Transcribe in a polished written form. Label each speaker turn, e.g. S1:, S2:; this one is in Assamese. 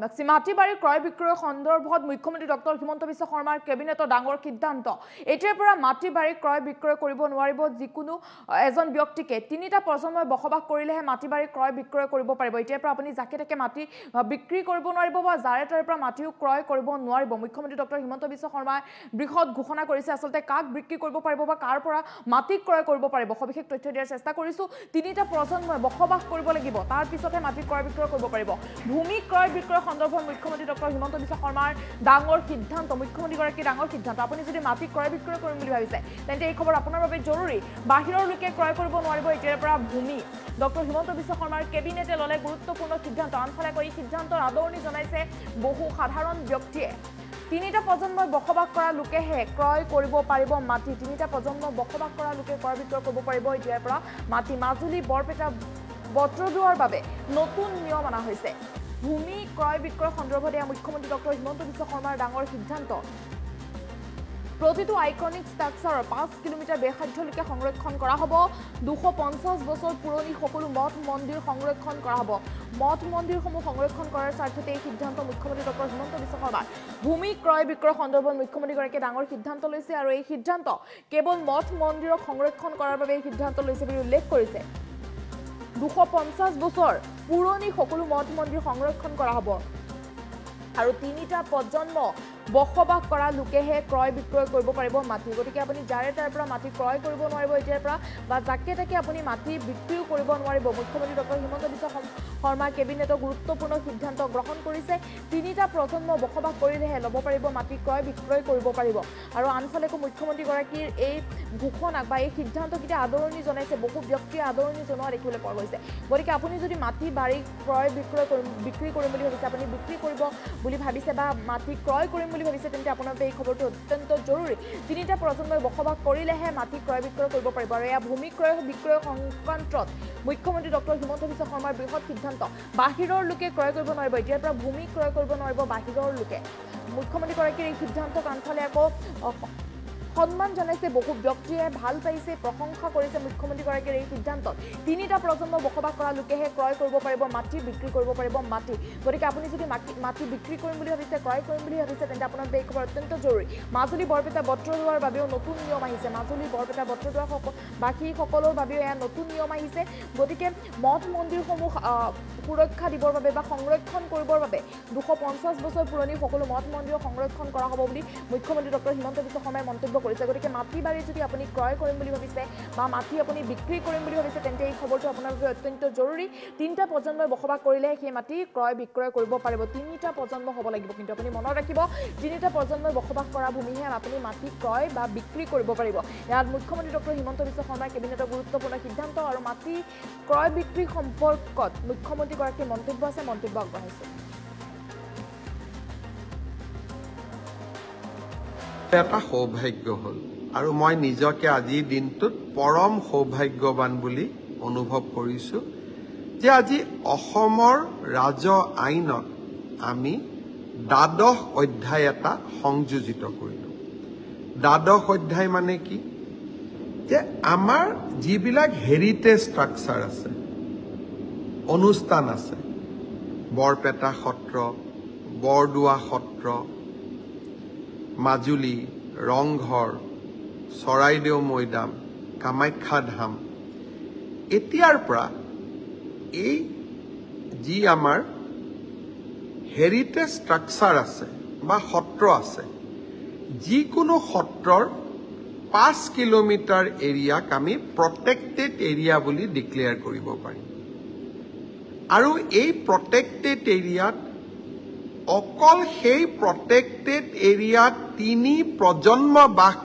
S1: মাটি বাৰী ক্ৰয় বিক্ৰয় সন্দৰ্ভত মুখ্যমন্ত্ৰী ডক্টৰ হিমন্ত বিশ্ব শৰ্মাৰ কেবিনেটৰ ডাঙৰ সিদ্ধান্ত এতিয়াৰ পৰা মাটি বাৰী ক্ৰয় বিক্ৰয় কৰিব নোৱাৰিব যিকোনো এজন ব্যক্তিকে তিনিটা প্ৰজন্মই বসবাস কৰিলেহে মাটি বাৰী ক্ৰয় বিক্ৰয় কৰিব পাৰিব এতিয়াৰ পৰা আপুনি যাকে তাকে মাটি বিক্ৰী কৰিব নোৱাৰিব বা জাৰে তাৰে পৰা মাটিও ক্ৰয় কৰিব নোৱাৰিব মুখ্যমন্ত্ৰী ডক্টৰ হিমন্ত বিশ্ব শৰ্মাই বৃহৎ ঘোষণা কৰিছে আসলতে কাক বিক্ৰী কৰিব পাৰিব বা কাৰ পৰা মাটি ক্ৰয় কৰিব পাৰিব সবিশেষ তথ্য দিয়াৰ চেষ্টা কৰিছো তিনিটা প্ৰজন্মই বসবাস কৰিব লাগিব তাৰ পিছতে মাটি ক্ৰয় বিক্ৰয় কৰিব পাৰিব ভূমি ক্ৰয় বিক্ৰয় সন্দৰ্ভত মুখ্যমন্ত্ৰী ডক্টৰ হিমন্ত বিশ্ব শৰ্মাৰ ডাঙৰ সিদ্ধান্ত মুখ্যমন্ত্ৰীগৰাকীৰ ডাঙৰ সিদ্ধান্ত আপুনি যদি মাটি ক্ৰয় বিক্ৰয় কৰিম বুলি ভাবিছে তেন্তে এই খবৰ আপোনাৰ বাবে জৰুৰী বাহিৰৰ লোকে ক্ৰয় কৰিব নোৱাৰিব এতিয়াৰ পৰা ভূমি ডক্টৰ হিমন্ত বিশ্ব শৰ্মাৰ কেবিনেটে ললে গুৰুত্বপূৰ্ণ সিদ্ধান্ত আনফালে কৈ সিদ্ধান্তৰ আদৰণি জনাইছে বহু সাধাৰণ ব্যক্তিয়ে তিনিটা প্ৰজন্মই বসবাস কৰা লোকেহে ক্ৰয় কৰিব পাৰিব মাটি তিনিটা প্ৰজন্ম বসবাস কৰা লোকে ক্ৰয় বিক্ৰয় কৰিব পাৰিব এতিয়াৰ পৰা মাটি মাজুলী বৰপেটা বট্ৰদুৱাৰ বাবে নতুন নিয়ম অনা হৈছে ভূমি ক্ৰয় বিক্ৰয় সন্দৰ্ভত মুখ্যমন্ত্ৰী ডক্টৰ হিমন্ত বিশ্ব শৰ্মাৰ ডাঙৰ সিদ্ধান্ত প্ৰতিটো আইকনিক ষ্ট্ৰাকচাৰৰ 5 কিলোমিটাৰ বেসাধ্যলৈকে সংৰক্ষণ কৰা হ'ব 250 বছৰ পুৰণি সকলো মঠ মন্দিৰ সংৰক্ষণ কৰা হ'ব মঠ মন্দিৰসমূহ সংৰক্ষণ কৰাৰ স্বাৰ্থতে এই সিদ্ধান্ত মুখ্যমন্ত্ৰী ডক্টৰ হিমন্ত বিশ্ব শৰ্মাৰ ভূমি ক্ৰয় বিক্ৰয় সন্দৰ্ভত মুখ্যমন্ত্ৰীগৰাকীয়ে ডাঙৰ সিদ্ধান্ত লৈছে আৰু এই সিদ্ধান্ত কেৱল মঠ মন্দিৰক সংৰক্ষণ কৰাৰ বাবে এই সিদ্ধান্ত লৈছে বুলি উল্লেখ কৰিছে 250 বছৰ পুৰণি সকলো মঠ মন্দিৰ সংৰক্ষণ কৰা হ'ব আৰু তিনিটা প্ৰজন্ম বসবাস কৰা লোকেহে ক্ৰয় বিক্ৰয় কৰিব পাৰিব মাটি গতিকে আপুনি জাৰে তাৰ পৰা মাটি ক্ৰয় কৰিব নোৱাৰিব এতিয়াৰ পৰা বা যাকে তাকে আপুনি মাটি বিক্ৰীও কৰিব নোৱাৰিব মুখ্যমন্ত্ৰী ডক্টৰ হিমন্ত বিশ্ব শৰ্মা কেবিনেটৰ গুৰুত্বপূৰ্ণ সিদ্ধান্ত গ্ৰহণ কৰিছে তিনিটা প্ৰজন্ম বসবাস কৰিলেহে ল'ব পাৰিব মাটি ক্ৰয় বিক্ৰয় কৰিব পাৰিব আৰু আনফালেকো মুখ্যমন্ত্ৰীগৰাকীৰ এই ঘোষণাক বা এই সিদ্ধান্তকেইটা আদৰণি জনাইছে বহু ব্যক্তিয়ে আদৰণি জনোৱা দেখিবলৈ পোৱা গৈছে গতিকে আপুনি যদি মাটি বাৰী ক্ৰয় বিক্ৰী কৰিম বুলি ভাবিছে আপুনি বিক্ৰী কৰিব বুলি ভাবিছে বা মাটি ক্ৰয় কৰিম বুলি ভাবিছে তেন্তে আপোনাৰ এই খবৰটো অত্যন্ত জৰুৰী তিনিটা প্ৰজন্মই বসবাস কৰিলেহে মাটি ক্ৰয় বিক্ৰয় কৰিব পাৰিব আৰু এয়া ভূমি ক্ৰয় বিক্ৰয় সংক্ৰান্তত মুখ্যমন্ত্ৰী ডক্টৰ হিমন্ত বিশ্ব শৰ্মাৰ বৃহৎ সিদ্ধান্ত বাহিৰৰ লোকে ক্ৰয় কৰিব নোৱাৰিব এতিয়াৰ পৰা ভূমি ক্ৰয় কৰিব নোৱাৰিব বাহিৰৰ লোকে মুখ্যমন্ত্ৰীগৰাকীৰ এই সিদ্ধান্তক আনফালে আকৌ সন্মান জনাইছে বহু ব্যক্তিয়ে ভাল পাইছে প্ৰশংসা কৰিছে মুখ্যমন্ত্ৰীগৰাকীৰ এই সিদ্ধান্তত তিনিটা প্ৰজন্ম বসবাস কৰা লোকেহে ক্ৰয় কৰিব পাৰিব মাটি বিক্ৰী কৰিব পাৰিব মাটি গতিকে আপুনি যদি মাটি বিক্ৰী কৰিম বুলি ভাবিছে ক্ৰয় কৰিম বুলি ভাবিছে তেন্তে আপোনাৰ এই খবৰ অত্যন্ত জৰুৰী মাজুলী বৰপেটা বট্ৰদুৱাৰ বাবেও নতুন নিয়ম আহিছে মাজুলী বৰপেটা বট্ৰদুৱাৰ বাকীসকলৰ বাবেও এয়া নতুন নিয়ম আহিছে গতিকে মঠ মন্দিৰসমূহ সুৰক্ষা দিবৰ বাবে বা সংৰক্ষণ কৰিবৰ বাবে 250 বছৰ পুৰণি সকলো মঠ মন্দিৰ সংৰক্ষণ কৰা হ'ব বুলি মুখ্যমন্ত্ৰী ডক্টৰ হিমন্ত বিশ্ব শৰ্মাই মন্তব্য কৰিছে গতিকে মাটি বাৰী যদি আপুনি ক্ৰয় কৰিম বুলি ভাবিছে বা মাটি আপুনি বিক্ৰী কৰিম বুলি ভাবিছে তেন্তে এই খবৰটো আপোনাৰ বাবে অত্যন্ত জৰুৰী তিনিটা প্ৰজন্মই বসবাস কৰিলে সেই মাটি ক্ৰয় বিক্ৰয় কৰিব পাৰিব তিনিটা প্ৰজন্ম হ'ব লাগিব কিন্তু আপুনি মনত ৰাখিব তিনিটা প্ৰজন্মই বসবাস কৰা ভূমিহে আপুনি মাটি ক্ৰয় বা বিক্ৰী কৰিব পাৰিব ইয়াত মুখ্যমন্ত্ৰী ডক্টৰ হিমন্ত বিশ্ব শৰ্মাৰ কেবিনেটৰ গুৰুত্বপূৰ্ণ সিদ্ধান্ত আৰু মাটি ক্ৰয় বিক্ৰী সম্পৰ্কত মুখ্যমন্ত্ৰীগৰাকীৰ মন্তব্য আছে মন্তব্য আগবঢ়াইছে
S2: এটা সৌভাগ্য হল আৰু মই নিজকে আজিৰ দিনটোত পৰম সৌভাগ্যৱান বুলি অনুভৱ কৰিছো যে আজি অসমৰ ৰাজ আইনত আমি দ্বাদশ অধ্যায় এটা সংযোজিত কৰিলো দ্বাদশ অধ্যায় মানে কি যে আমাৰ যিবিলাক হেৰিটেজ ষ্ট্ৰাকচাৰ আছে অনুষ্ঠান আছে বৰপেটা সত্ৰ বৰদোৱা সত্ৰ মাজুলী ৰংঘৰ চৰাইদেউ মৈদাম কামাখ্যা ধাম এতিয়াৰ পৰা এই যি আমাৰ হেৰিটেজ ষ্ট্ৰাকচাৰ আছে বা সত্ৰ আছে যিকোনো সত্ৰৰ 5 কিলোমিটাৰ এৰিয়াক আমি প্ৰটেক্টেড এৰিয়া বুলি ডিক্লেয়াৰ কৰিব পাৰিম আৰু এই প্ৰটেক্টেড এৰিয়াত অকল সেই প্ৰটেক্টেড এৰিয়াত 3 প্ৰজন্ম বাস